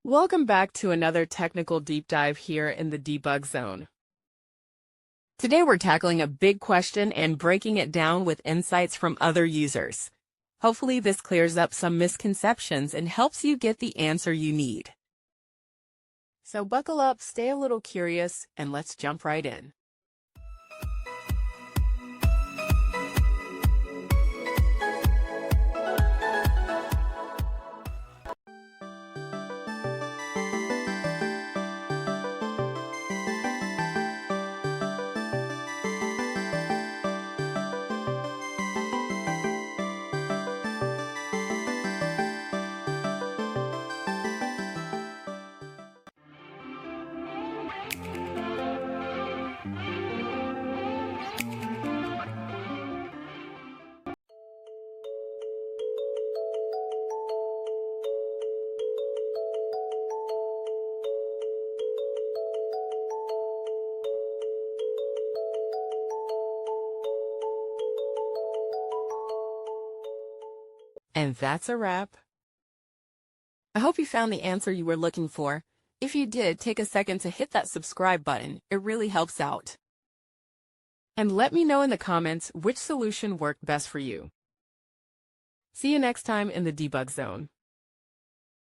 Welcome back to another technical deep dive here in the Debug Zone. Today we're tackling a big question and breaking it down with insights from other users. Hopefully this clears up some misconceptions and helps you get the answer you need. So buckle up, stay a little curious, and let's jump right in. And that's a wrap. I hope you found the answer you were looking for. If you did, take a second to hit that subscribe button. It really helps out. And let me know in the comments which solution worked best for you. See you next time in the Debug Zone.